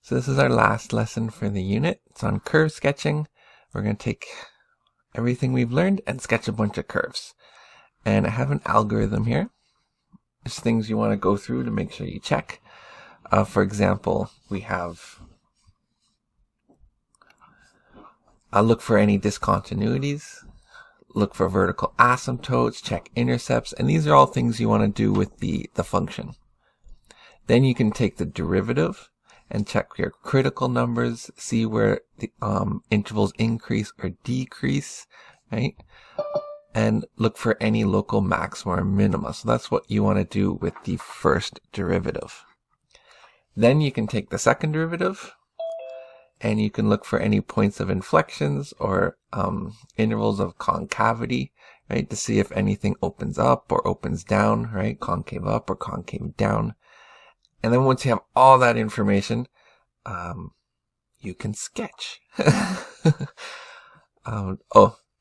So this is our last lesson for the unit. It's on curve sketching. We're going to take everything we've learned and sketch a bunch of curves. And I have an algorithm here. There's things you want to go through to make sure you check. For example, we have look for any discontinuities, look for vertical asymptotes, check intercepts, and these are all things you want to do with the function. Then you can take the derivative and check your critical numbers, see where the intervals increase or decrease, right? And look for any local maxima or minima. So that's what you want to do with the first derivative. Then you can take the second derivative and you can look for any points of inflections or intervals of concavity, right? To see if anything opens up or opens down, right? Concave up or concave down. And then once you have all that information, you can sketch.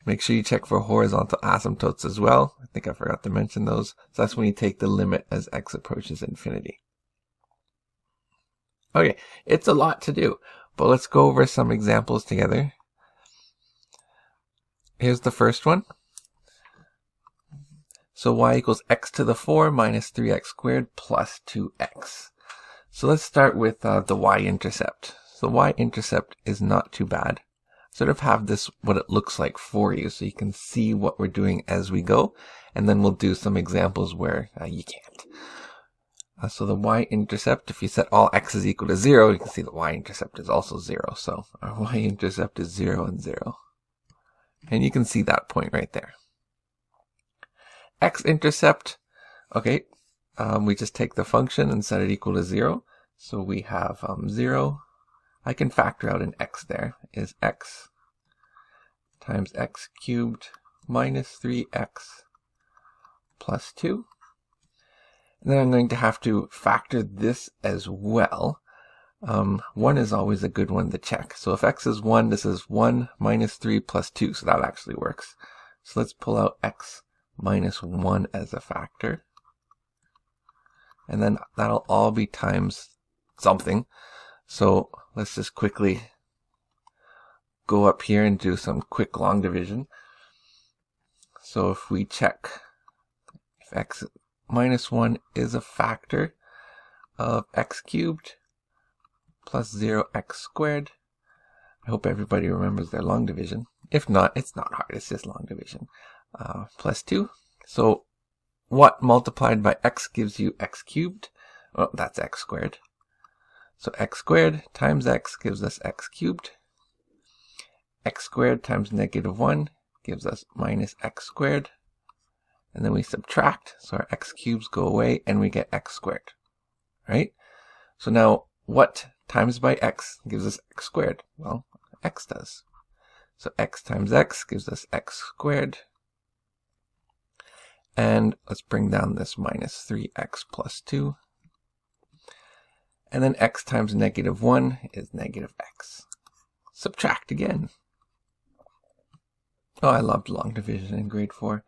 Make sure you check for horizontal asymptotes as well. I think I forgot to mention those. So that's when you take the limit as x approaches infinity. Okay, it's a lot to do, but let's go over some examples together. Here's the first one. So y equals x to the 4 minus 3x squared plus 2x. So let's start with the y-intercept. So the y-intercept is not too bad. Sort of have this, what it looks like for you, so you can see what we're doing as we go. And then we'll do some examples where you can't. So the y-intercept, if you set all x is equal to 0, you can see the y-intercept is also 0. So our y-intercept is 0 and 0. And you can see that point right there. X-intercept, okay, we just take the function and set it equal to 0. So we have 0. I can factor out an x there, is x times x cubed minus 3x plus 2. And then I'm going to have to factor this as well. 1 is always a good one to check. So if x is 1, this is 1 minus 3 plus 2, so that actually works. So let's pull out x minus 1 as a factor. And then that'll all be times something. So let's just quickly go up here and do some quick long division. So if we check if x minus 1 is a factor of x cubed plus 0x squared. I hope everybody remembers their long division. If not, it's not hard. It's just long division. Plus 2. So what multiplied by x gives you x cubed? Well, that's x squared. So x squared times x gives us x cubed. X squared times negative 1 gives us minus x squared. And then we subtract, so our x cubes go away and we get x squared, right? So now what times by x gives us x squared? Well, x does. So x times x gives us x squared. And let's bring down this minus 3x plus 2. And then x times negative 1 is negative x. Subtract again. Oh, I loved long division in grade 4.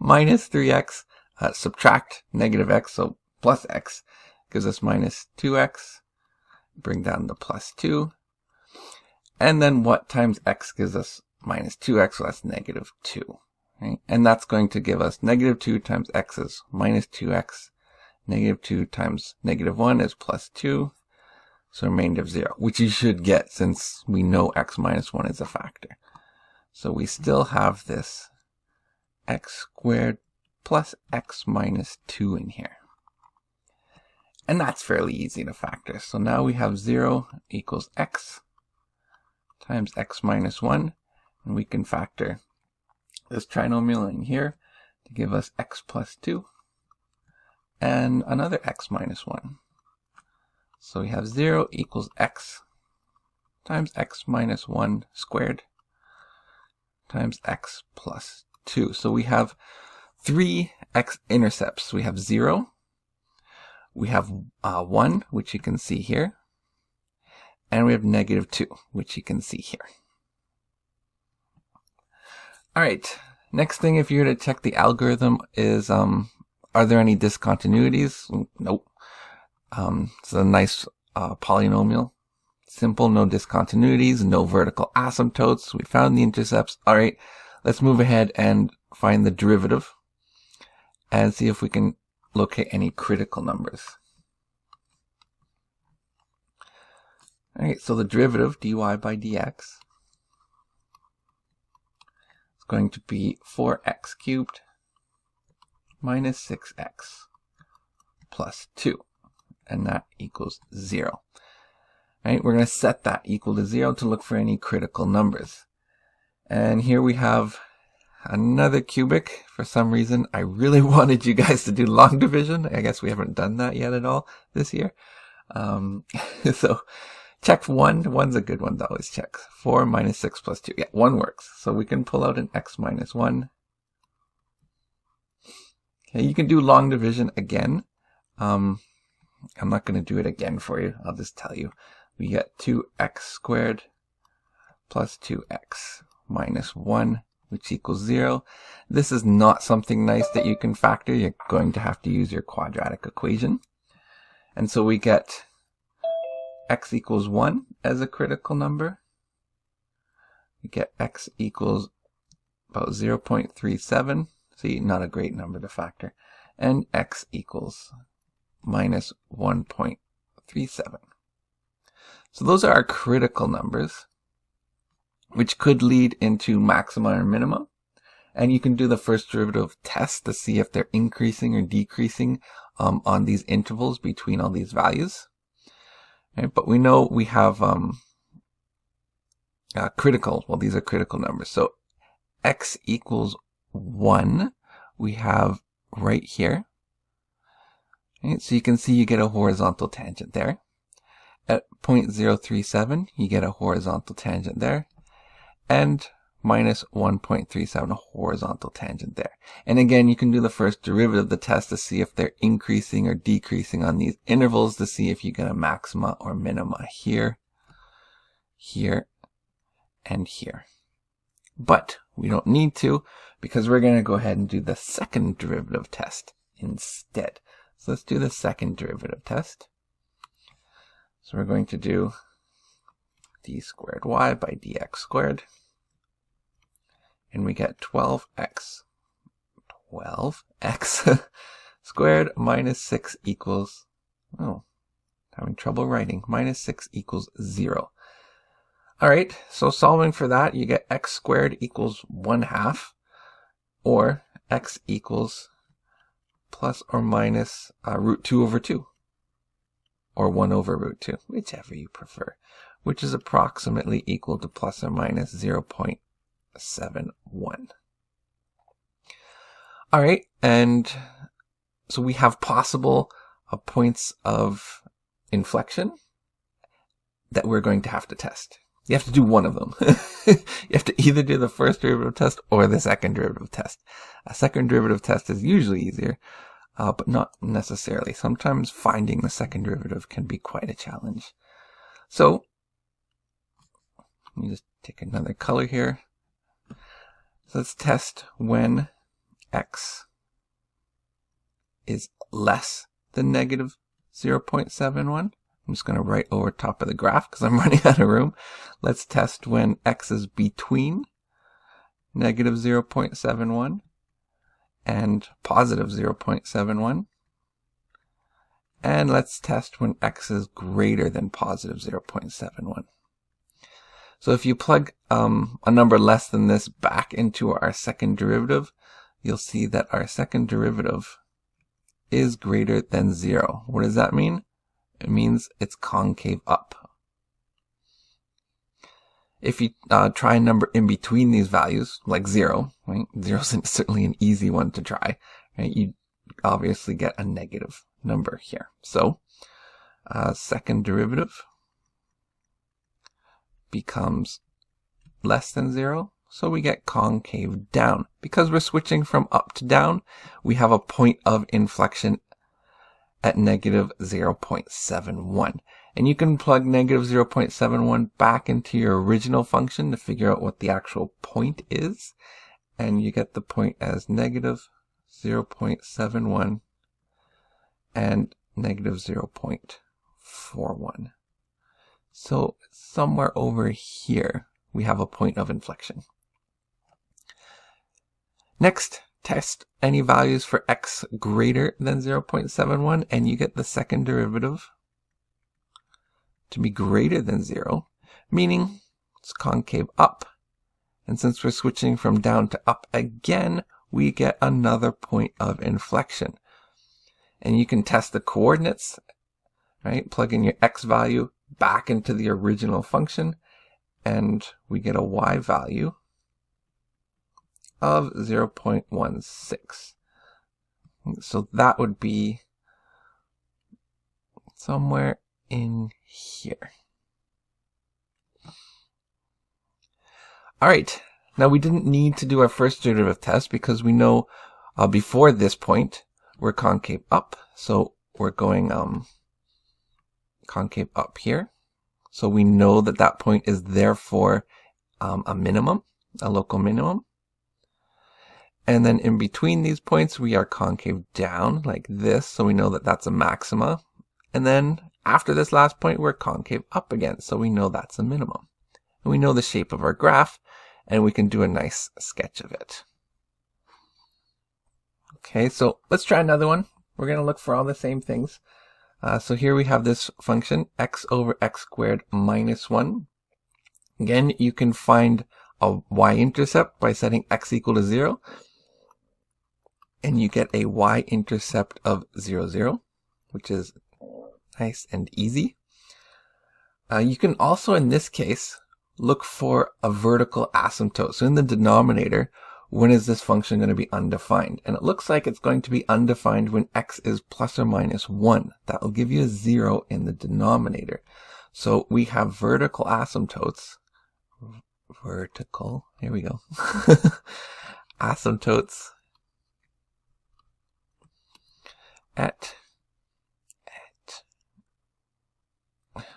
Minus 3x, subtract negative x, so plus x gives us minus 2x. Bring down the plus 2. And then what times x gives us minus 2x, so that's negative 2. Right? And that's going to give us negative 2 times x is minus 2x. Negative 2 times negative 1 is plus 2. So remainder of 0, which you should get since we know x minus 1 is a factor. So we still have this x squared plus x minus 2 in here. And that's fairly easy to factor. So now we have 0 equals x times x minus 1. And we can factor this trinomial in here to give us x plus 2. And another x minus 1. So we have 0 equals x times x minus 1 squared times x plus 2. So we have 3 x-intercepts. We have 0, we have 1, which you can see here, and we have negative 2, which you can see here. All right, next thing if you were to check the algorithm is, are there any discontinuities? Nope. It's a nice polynomial. Simple, no discontinuities, no vertical asymptotes. We found the intercepts. All right, let's move ahead and find the derivative and see if we can locate any critical numbers. All right, so the derivative, dy by dx, is going to be 4x cubed minus 6x plus 2, and that equals 0. All right, we're going to set that equal to 0 to look for any critical numbers. And here we have another cubic. For some reason, I really wanted you guys to do long division. I guess we haven't done that yet at all this year. So check 1. 1's a good one to always check. 4 minus 6 plus 2. Yeah, 1 works. So we can pull out an x minus 1. Okay, you can do long division again. I'm not going to do it again for you. I'll just tell you. We get 2x squared plus 2x minus 1, which equals 0. This is not something nice that you can factor. You're going to have to use your quadratic equation. And so we get x equals 1 as a critical number. We get x equals about 0.37. See, not a great number to factor. And x equals minus 1.37. So those are our critical numbers, which could lead into maxima or minima. And you can do the first derivative test to see if they're increasing or decreasing on these intervals between all these values. Okay, but we know we have critical, well, these are critical numbers. So x equals 1, we have right here. Okay, so you can see you get a horizontal tangent there. At 0.037, you get a horizontal tangent there. And minus 1.37, a horizontal tangent there. And again, you can do the first derivative of the test to see if they're increasing or decreasing on these intervals to see if you get a maxima or minima here, here, and here. But we don't need to, because we're going to go ahead and do the second derivative test instead. So let's do the second derivative test. So we're going to do d squared y by dx squared. And we get 12x squared minus 6 equals, oh, having trouble writing, minus 6 equals 0. All right, so solving for that, you get x squared equals 1/2, or x equals plus or minus root 2 over 2. Or 1 over root 2, whichever you prefer, which is approximately equal to plus or minus 0.71. All right, and so we have possible points of inflection that we're going to have to test. You have to do one of them. You have to either do the first derivative test or the second derivative test. A second derivative test is usually easier. But not necessarily. Sometimes finding the second derivative can be quite a challenge. So, let me just take another color here. So let's test when x is less than negative 0.71. I'm just going to write over top of the graph because I'm running out of room. Let's test when x is between negative 0.71. and positive 0.71. And let's test when x is greater than positive 0.71. So if you plug a number less than this back into our second derivative, you'll see that our second derivative is greater than 0. What does that mean? It means it's concave up. If you try a number in between these values, like 0, right? 0 is certainly an easy one to try, right? You obviously get a negative number here. So, second derivative becomes less than 0, so we get concave down. Because we're switching from up to down, we have a point of inflection at negative 0.71. And you can plug negative 0.71 back into your original function to figure out what the actual point is. And you get the point as negative 0.71 and negative 0.4. 0.41. So somewhere over here, we have a point of inflection. Next, test any values for x greater than 0.71, and you get the second derivative to be greater than 0, meaning it's concave up. And since we're switching from down to up again, we get another point of inflection. And you can test the coordinates, right? Plug in your x value back into the original function, and we get a y value of 0.16. So that would be somewhere in here. All right, now we didn't need to do our first derivative test because we know before this point we're concave up, so we're going concave up here. So we know that that point is therefore a minimum, a local minimum. And then in between these points, we are concave down like this. So we know that that's a maxima. And then after this last point, we're concave up again. So we know that's a minimum. And we know the shape of our graph, and we can do a nice sketch of it. Okay, so let's try another one. We're going to look for all the same things. So here we have this function, x over x squared minus 1. Again, you can find a y-intercept by setting x equal to 0. And you get a y-intercept of 0, 0, which is nice and easy. You can also, in this case, look for a vertical asymptote. So in the denominator, when is this function going to be undefined? And it looks like it's going to be undefined when x is plus or minus 1. That will give you a 0 in the denominator. So we have vertical asymptotes. Vertical, here we go. Asymptotes at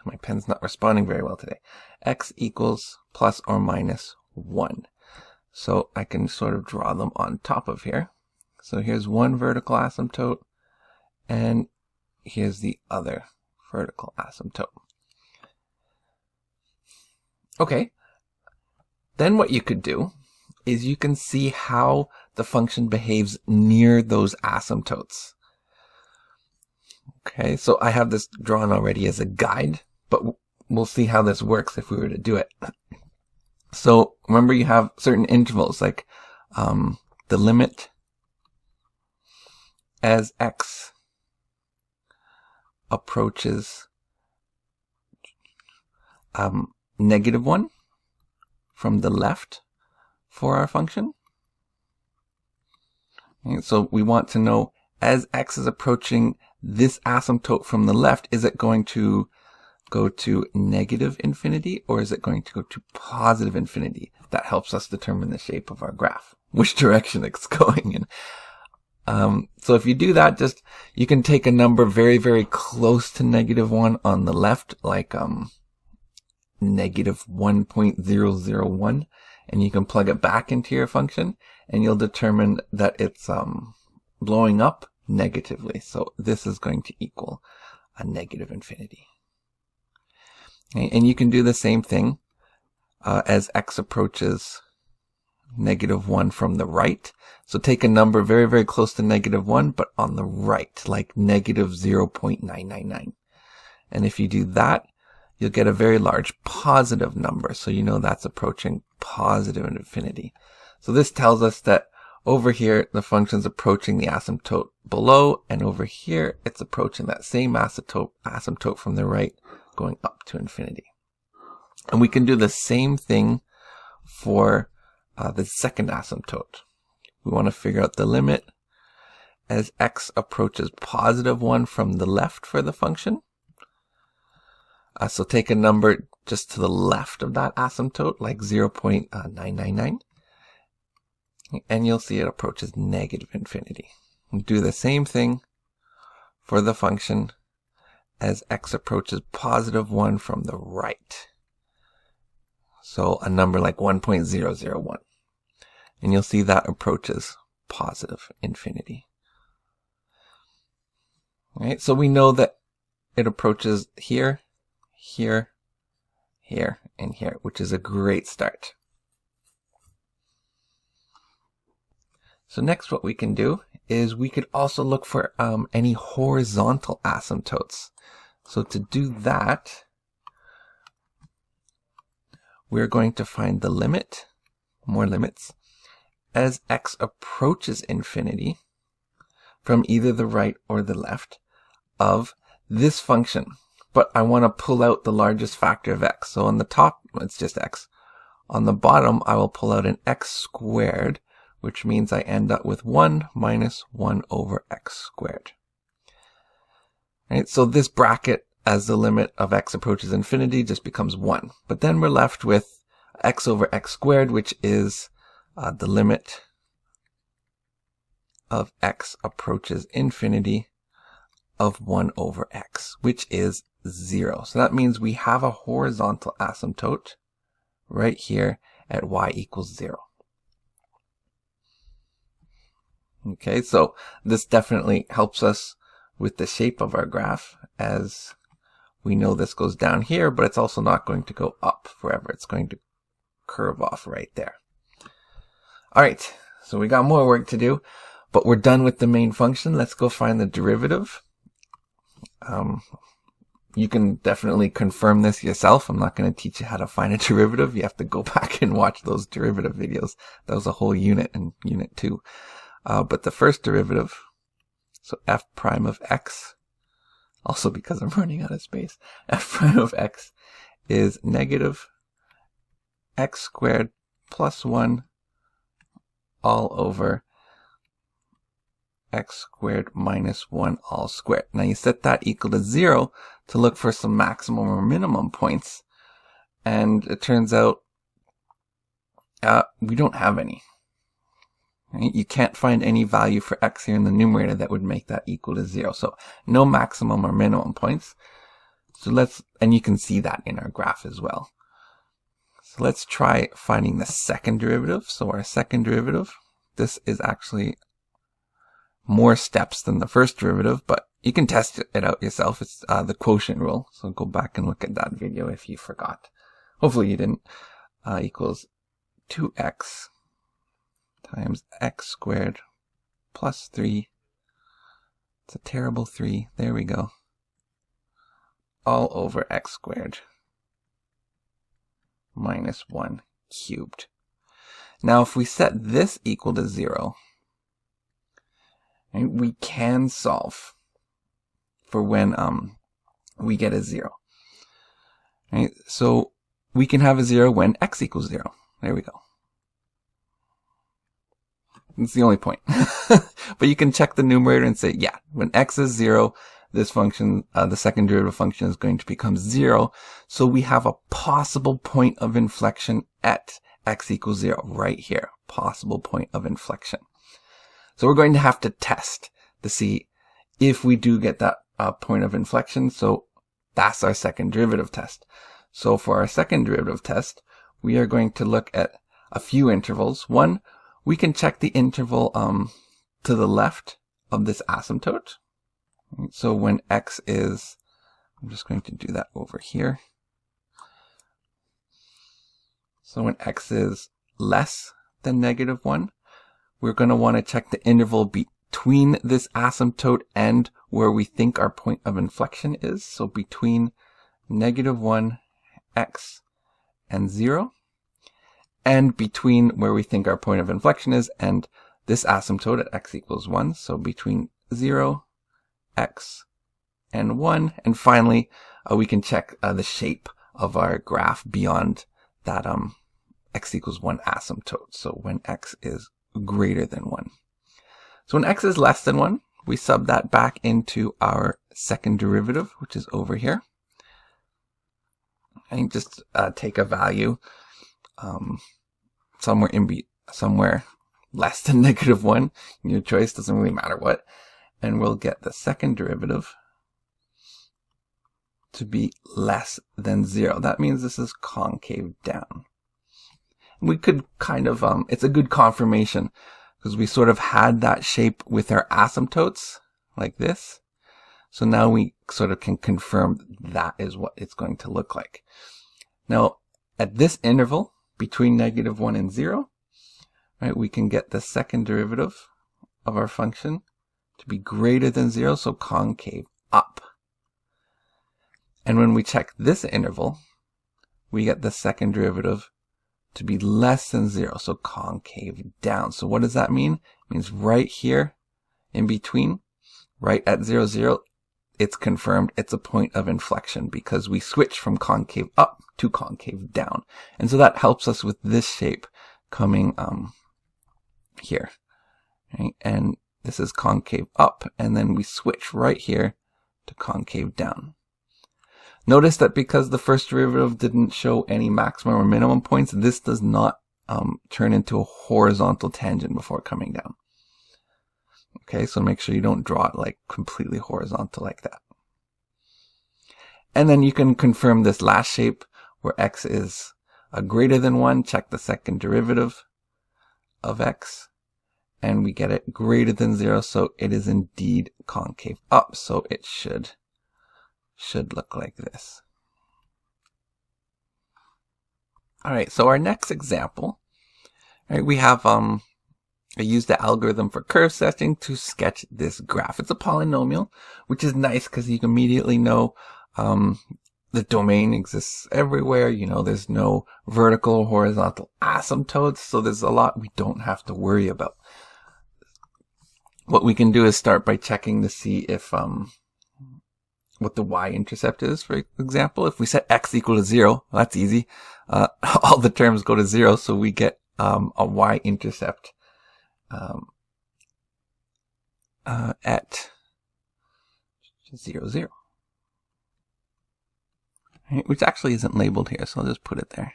my pen's not responding very well today. X equals plus or minus 1. So I can sort of draw them on top of here. So here's one vertical asymptote, and here's the other vertical asymptote. Okay, then what you could do is you can see how the function behaves near those asymptotes. Okay, so I have this drawn already as a guide, but we'll see how this works if we were to do it. So remember, you have certain intervals, like the limit as x approaches -1 from the left for our function. Okay, so we want to know, as x is approaching this asymptote from the left, is it going to go to -infinity, or is it going to go to positive infinity? That helps us determine the shape of our graph, which direction it's going in. So if you do that, you can take a number very, very close to -1 on the left, like -1.001, and you can plug it back into your function, and you'll determine that it's blowing up negatively. So this is going to equal a -infinity. Okay, and you can do the same thing as x approaches -1 from the right. So take a number very, very close to -1, but on the right, like -0.999. And if you do that, you'll get a very large positive number. So you know that's approaching positive infinity. So this tells us that over here, the function's approaching the asymptote below, and over here, it's approaching that same asymptote from the right, going up to infinity. And we can do the same thing for the second asymptote. We want to figure out the limit as x approaches +1 from the left for the function. So take a number just to the left of that asymptote, like 0.999. And you'll see it approaches -infinity. And do the same thing for the function as x approaches +1 from the right. So a number like 1.001. And you'll see that approaches positive infinity. All right, so we know that it approaches here, here, here, and here, which is a great start. So next what we can do is we could also look for any horizontal asymptotes. So to do that, we're going to find the limit, more limits, as x approaches infinity from either the right or the left of this function. But I want to pull out the largest factor of x. So on the top, it's just x. On the bottom, I will pull out an x squared, which means I end up with 1 minus 1 over x squared. Right, so this bracket, as the limit of x approaches infinity, just becomes 1. But then we're left with x over x squared, which is the limit of x approaches infinity of 1 over x, which is 0. So that means we have a horizontal asymptote right here at y equals 0. Okay, so this definitely helps us with the shape of our graph, as we know this goes down here, but it's also not going to go up forever. It's going to curve off right there. All right, so we got more work to do, but we're done with the main function. Let's go find the derivative. You can definitely confirm this yourself. I'm not going to teach you how to find a derivative. You have to go back and watch those derivative videos. That was a whole unit in unit 2. But the first derivative, so f prime of x, also because I'm running out of space, f prime of x is negative x squared plus 1 all over x squared minus 1 all squared. Now you set that equal to 0 to look for some maximum or minimum points, and it turns out we don't have any. Right? You can't find any value for x here in the numerator that would make that equal to 0. So no maximum or minimum points. So and you can see that in our graph as well. So let's try finding the second derivative. So our second derivative, this is actually more steps than the first derivative, but you can test it out yourself. It's the quotient rule. So go back and look at that video if you forgot. Hopefully you didn't. Equals 2x times x squared plus 3. It's a terrible 3. There we go. All over x squared minus 1 cubed. Now if we set this equal to 0, we can solve for when we get a 0. Right? So we can have a 0 when x equals 0. There we go. It's the only point. But you can check the numerator and say, yeah, when x is 0, this function, the second derivative function, is going to become 0. So we have a possible point of inflection at x equals 0 right here. Possible point of inflection. So we're going to have to test to see if we do get that point of inflection. So that's our second derivative test. So for our second derivative test, we are going to look at a few intervals. One, we can check the interval to the left of this asymptote. So when x is, I'm just going to do that over here. So when x is less than -1, we're going to want to check the interval between this asymptote and where we think our point of inflection is. So between -1, x, and 0. And between where we think our point of inflection is and this asymptote at x equals 1. So between 0, x, and 1. And finally, we can check the shape of our graph beyond that x equals 1 asymptote. So when x is greater than 1. So when x is less than 1, we sub that back into our second derivative, which is over here. And just take a value somewhere less than -1. Your choice, doesn't really matter what. And we'll get the second derivative to be less than 0. That means this is concave down. We could kind of, it's a good confirmation because we sort of had that shape with our asymptotes like this. So now we sort of can confirm that is what it's going to look like. Now, at this interval between -1 and 0, right, we can get the second derivative of our function to be greater than 0, so concave up. And when we check this interval, we get the second derivative to be less than 0, so concave down. So what does that mean? It means right here in between, right at 0, 0, it's confirmed it's a point of inflection because we switch from concave up to concave down. And so that helps us with this shape coming here. Right? And this is concave up, and then we switch right here to concave down. Notice that because the first derivative didn't show any maximum or minimum points, this does not turn into a horizontal tangent before coming down. Okay, so make sure you don't draw it like completely horizontal like that. And then you can confirm this last shape where x is greater than 1. Check the second derivative of x, and we get it greater than 0, so it is indeed concave up. So it should look like this. All right, so our next example, right, we have I used the algorithm for curve setting to sketch this graph. It's a polynomial, which is nice because you can immediately know the domain exists everywhere. You know, there's no vertical or horizontal asymptotes, so there's a lot we don't have to worry about. What we can do is start by checking to see if what the y-intercept is, for example. If we set x equal to 0, well, that's easy. All the terms go to 0, so we get a y-intercept at 0, 0. Right, which actually isn't labeled here, so I'll just put it there.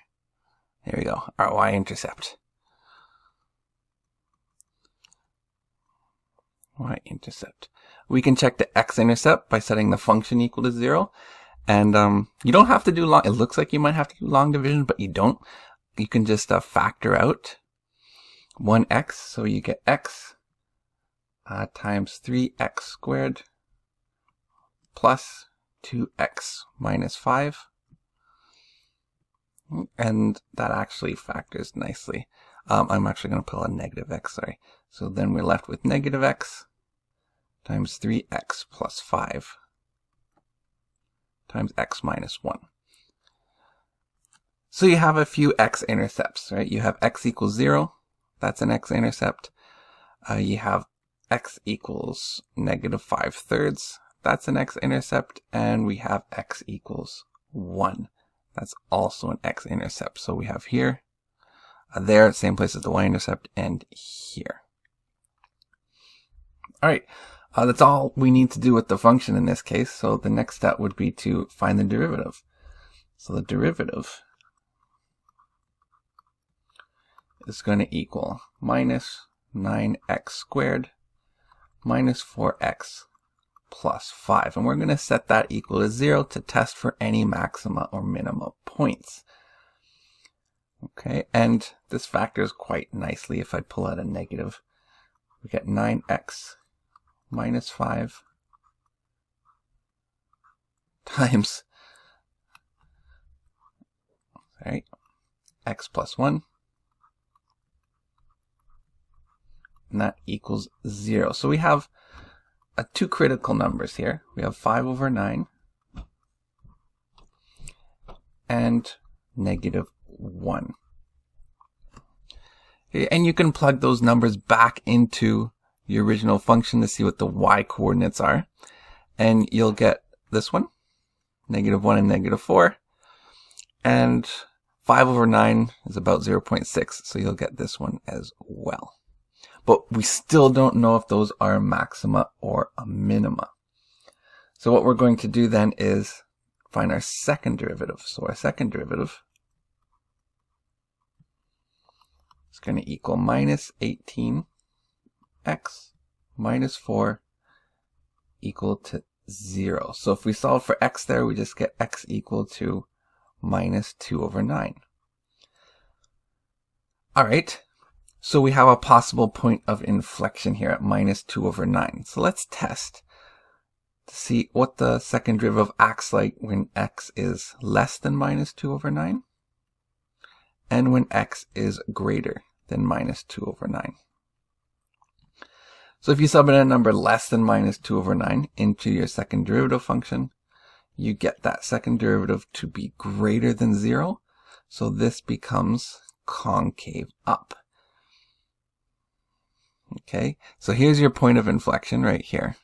There we go, our y-intercept. Y-intercept. We can check the x-intercept by setting the function equal to 0. And you don't have to do long, it looks like you might have to do long division, but you don't. You can just factor out 1x, so you get x times 3x squared plus 2x minus 5. And that actually factors nicely. I'm actually going to put a negative x, sorry. So then we're left with negative x times 3x plus 5 times x minus 1. So you have a few x-intercepts, right? You have x equals 0. That's an x-intercept. You have x equals negative 5/3. That's an x-intercept. And we have x equals 1. That's also an x-intercept. So we have here, there, same place as the y-intercept, and here. All right. That's all we need to do with the function in this case. So the next step would be to find the derivative. So the derivative is going to equal minus 9x squared minus 4x plus 5. And we're going to set that equal to 0 to test for any maxima or minima points. Okay, and this factors quite nicely. If I pull out a negative, we get 9x minus 5 times x plus 1, and that equals 0. So we have two critical numbers here. We have 5/9 and negative 1. Okay, and you can plug those numbers back into the original function to see what the y coordinates are. And you'll get this one, negative 1 and negative 4. And 5/9 is about 0.6, so you'll get this one as well. But we still don't know if those are a maxima or a minima. So what we're going to do then is find our second derivative. So our second derivative is going to equal minus 18x minus 4 equal to 0. So if we solve for x there, we just get x equal to minus 2/9. All right. So we have a possible point of inflection here at minus 2/9. So let's test. to see what the second derivative acts like when x is less than minus 2 over 9 and when x is greater than minus 2 over 9. So if you sub in a number less than minus 2 over 9 into your second derivative function, you get that second derivative to be greater than 0. So this becomes concave up. Okay, so here's your point of inflection right here.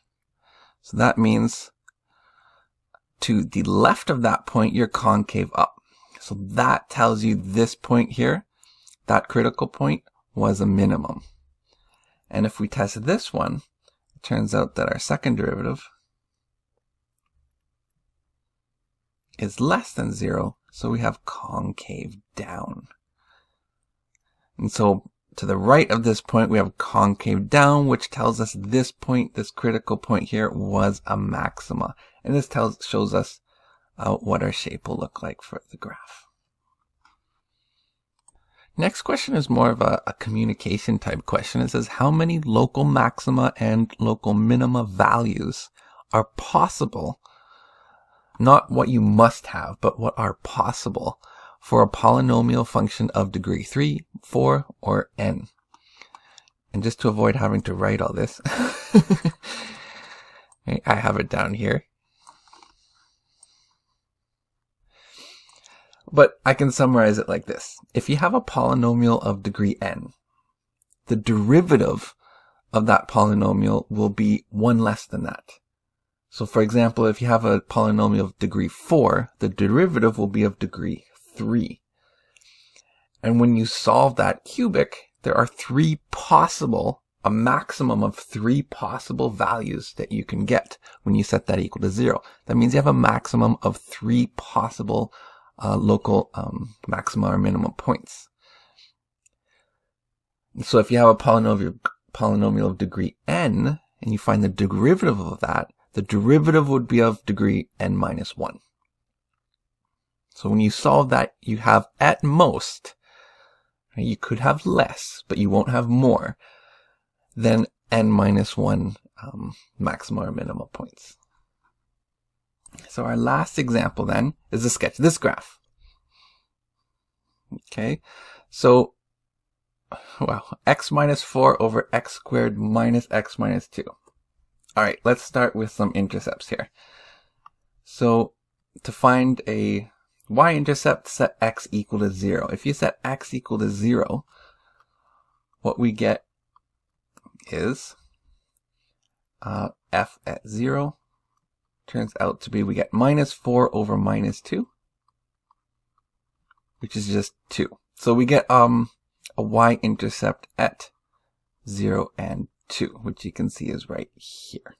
So that means to the left of that point, you're concave up. So that tells you this point here, that critical point, was a minimum. And if we test this one, it turns out that our second derivative is less than 0, so we have concave down. And so to the right of this point, we have concave down, which tells us this point, this critical point here, was a maxima. And this shows us what our shape will look like for the graph. Next question is more of a communication type question. It says, how many local maxima and local minima values are possible? Not what you must have, but what are possible for a polynomial function of degree 3, 4, or n. And just to avoid having to write all this, I have it down here. But I can summarize it like this. If you have a polynomial of degree n, the derivative of that polynomial will be 1 less than that. So for example, if you have a polynomial of degree 4, the derivative will be of degree 3. And when you solve that cubic, there are a maximum of 3 possible values that you can get when you set that equal to 0. That means you have a maximum of 3 possible local maxima or minimum points. So if you have a polynomial of degree n, and you find the derivative of that, the derivative would be of degree n minus 1. So when you solve that, you have at most, you could have less, but you won't have more than n minus 1 maxima or minima points. So our last example then is to sketch this graph. Okay, so, well, x minus 4 over x squared minus x minus 2. All right, let's start with some intercepts here. So to find a y-intercept, set x equal to 0. If you set x equal to 0, what we get is f at 0 turns out to be, we get minus 4 over minus 2, which is just 2. So we get a y-intercept at 0 and 2, which you can see is right here.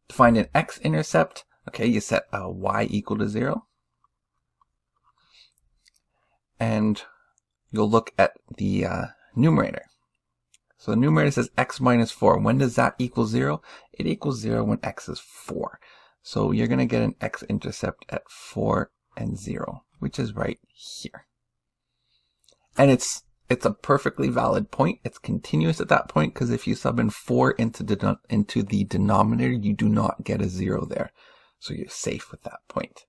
To find an x-intercept, okay, you set y equal to 0. And you'll look at the numerator. So the numerator says x minus 4. When does that equal 0? It equals 0 when x is 4. So you're going to get an x-intercept at 4 and 0, which is right here. And it's a perfectly valid point. It's continuous at that point, because if you sub in 4 into the denominator, you do not get a 0 there. So you're safe with that point.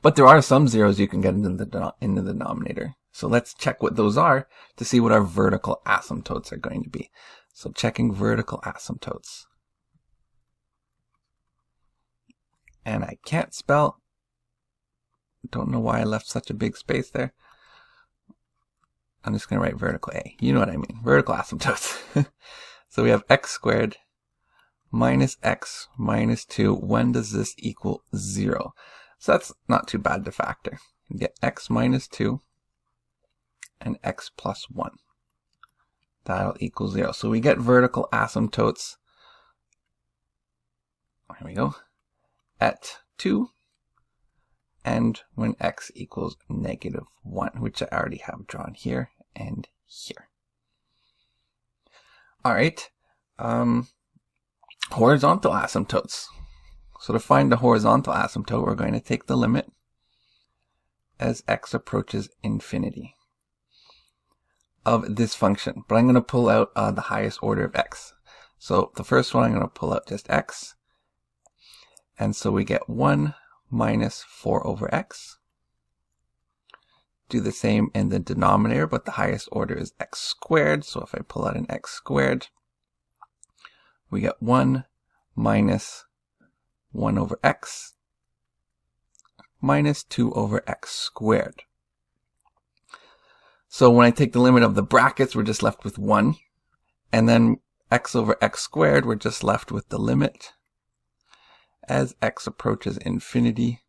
But there are some zeros you can get in the denominator. So let's check what those are to see what our vertical asymptotes are going to be. So checking vertical asymptotes. And I can't spell. Don't know why I left such a big space there. I'm just going to write vertical A. You know what I mean. Vertical asymptotes. So we have x squared minus x minus 2. When does this equal 0? So that's not too bad to factor. You get x minus 2 and x plus 1. That'll equal 0. So we get vertical asymptotes. Here we go. At 2 and when x equals negative 1, which I already have drawn here and here. All right. Horizontal asymptotes. So to find the horizontal asymptote, we're going to take the limit as x approaches infinity of this function. But I'm going to pull out the highest order of x. So the first one, I'm going to pull out just x. And so we get 1 minus 4 over x. Do the same in the denominator, but the highest order is x squared. So if I pull out an x squared, we get 1 minus 1 over x minus 2 over x squared. So when I take the limit of the brackets, we're just left with 1. And then x over x squared, we're just left with the limit as x approaches infinity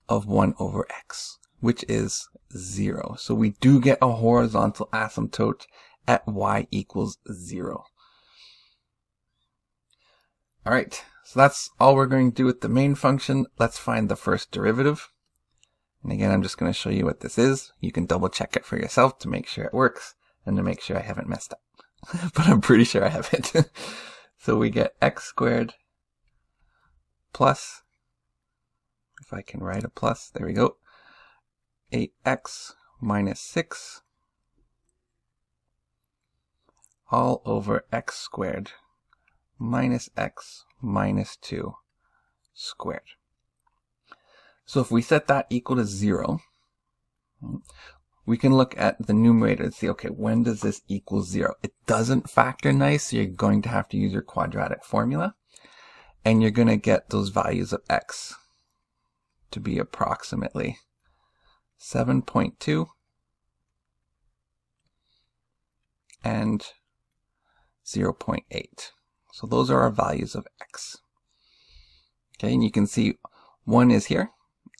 of 1 over x, which is 0. So we do get a horizontal asymptote at y equals 0. All right, so that's all we're going to do with the main function. Let's find the first derivative. And again, I'm just going to show you what this is. You can double check it for yourself to make sure it works and to make sure I haven't messed up. But I'm pretty sure I haven't. So we get x squared plus, if I can write a plus, there we go, 8x minus 6 all over x squared minus x minus 2 squared. So if we set that equal to 0, we can look at the numerator and see, okay, when does this equal 0? It doesn't factor nice, so you're going to have to use your quadratic formula. And you're going to get those values of x to be approximately 7.2 and 0.8. So those are our values of x. Okay, and you can see 1 is here,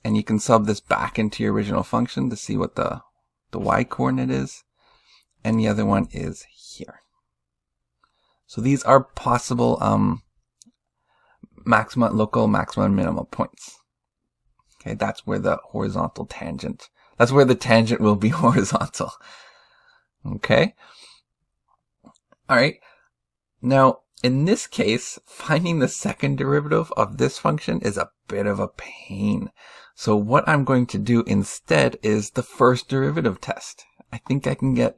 and you can sub this back into your original function to see what the y coordinate is, and the other one is here. So these are possible local maximum and minimum points. Okay, that's where the horizontal tangent, that's where the tangent will be horizontal. Okay. All right. Now, in this case, finding the second derivative of this function is a bit of a pain. So what I'm going to do instead is the first derivative test. I think I can get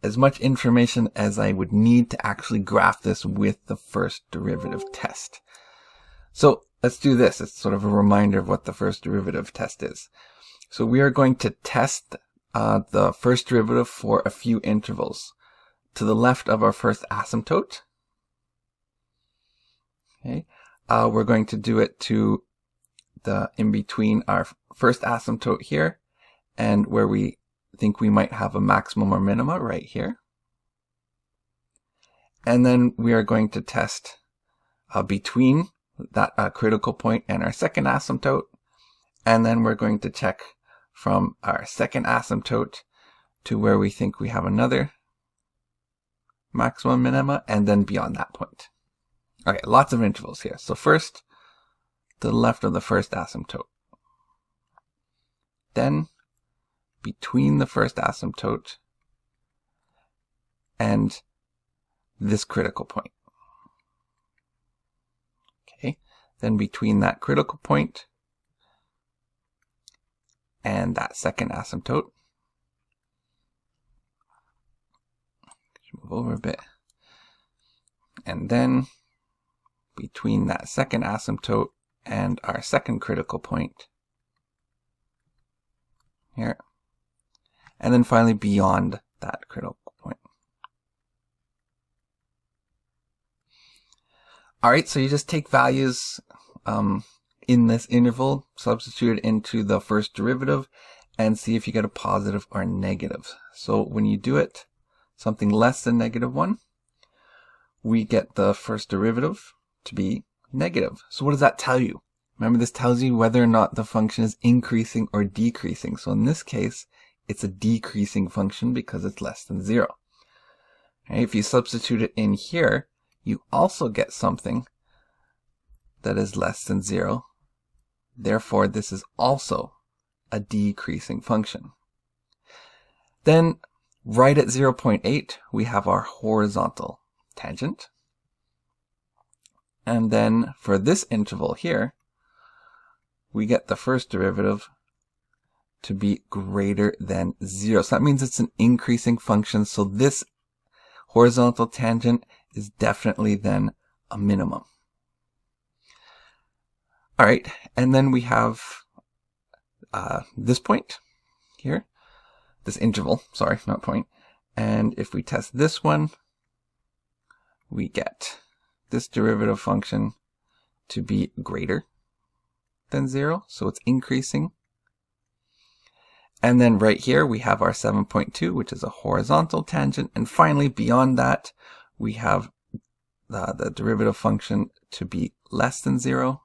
as much information as I would need to actually graph this with the first derivative test. So let's do this. It's sort of a reminder of what the first derivative test is. So we are going to test the first derivative for a few intervals to the left of our first asymptote. Okay, we're going to do it to the in between our first asymptote here and where we think we might have a maximum or minima right here. And then we are going to test between that critical point and our second asymptote. And then we're going to check from our second asymptote to where we think we have another maximum minima, and then beyond that point. Okay, lots of intervals here. So first, to the left of the first asymptote. Then, between the first asymptote and this critical point. Okay, then between that critical point and that second asymptote. Move over a bit. And then between that second asymptote and our second critical point here. And then finally beyond that critical point. Alright, so you just take values in this interval, substitute it into the first derivative, and see if you get a positive or negative. So when you do it, something less than -1, we get the first derivative to be negative. So what does that tell you? Remember, this tells you whether or not the function is increasing or decreasing. So in this case, it's a decreasing function because it's less than 0. Okay, if you substitute it in here, you also get something that is less than 0. Therefore, this is also a decreasing function. Then, right at 0.8, we have our horizontal tangent. And then for this interval here, we get the first derivative to be greater than 0. So that means it's an increasing function. So this horizontal tangent is definitely then a minimum. All right, and then we have this point here, this interval, sorry, not point. And if we test this one, we get this derivative function to be greater than 0, so it's increasing. And then right here we have our 7.2, which is a horizontal tangent. And finally, beyond that, we have the derivative function to be less than 0.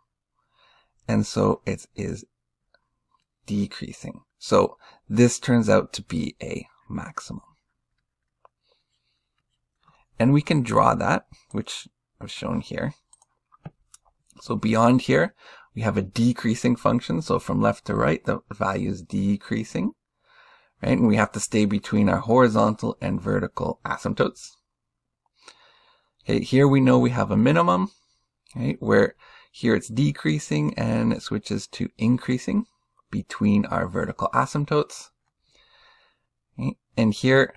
And so it is decreasing. So this turns out to be a maximum. And we can draw that, which I've shown here. So beyond here, we have a decreasing function. So from left to right, the value is decreasing, right? And we have to stay between our horizontal and vertical asymptotes. Okay, here we know we have a minimum, right? Where here it's decreasing and it switches to increasing between our vertical asymptotes. Okay? And here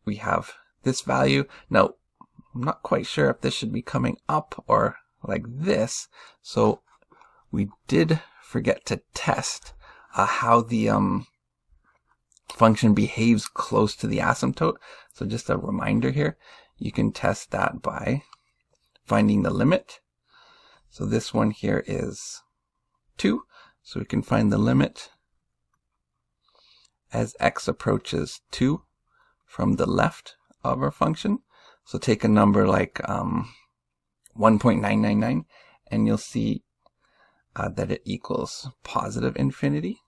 we have this value. Now, I'm not quite sure if this should be coming up or like this. So we did forget to test how the function behaves close to the asymptote. So just a reminder here, you can test that by finding the limit. So this one here is 2. So we can find the limit as x approaches 2 from the left of our function. So take a number like 1.999 and you'll see that it equals positive infinity.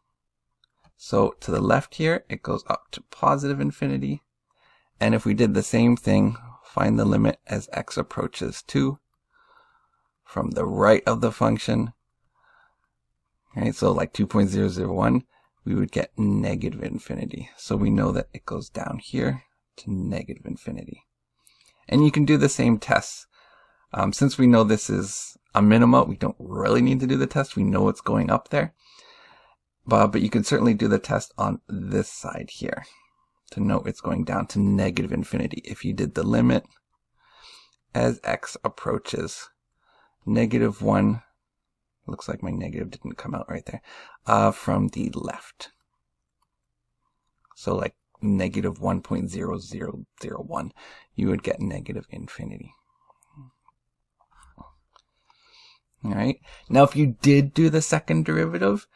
So to the left here, it goes up to positive infinity. And if we did the same thing, find the limit as x approaches 2 from the right of the function, right? So like 2.001, we would get negative infinity. So we know that it goes down here to negative infinity. And you can do the same tests. Since we know this is a minima, we don't really need to do the test. We know it's going up there. But you can certainly do the test on this side here to know it's going down to negative infinity. If you did the limit as x approaches -1, looks like my negative didn't come out right there, from the left. So like -1.0001, you would get negative infinity. All right. Now, if you did do the second derivative,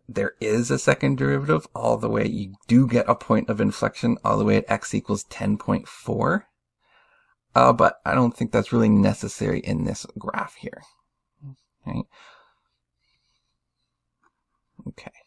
there is a second derivative all the way. You do get a point of inflection all the way at x equals 10.4. But I don't think that's really necessary in this graph here. Right? Okay.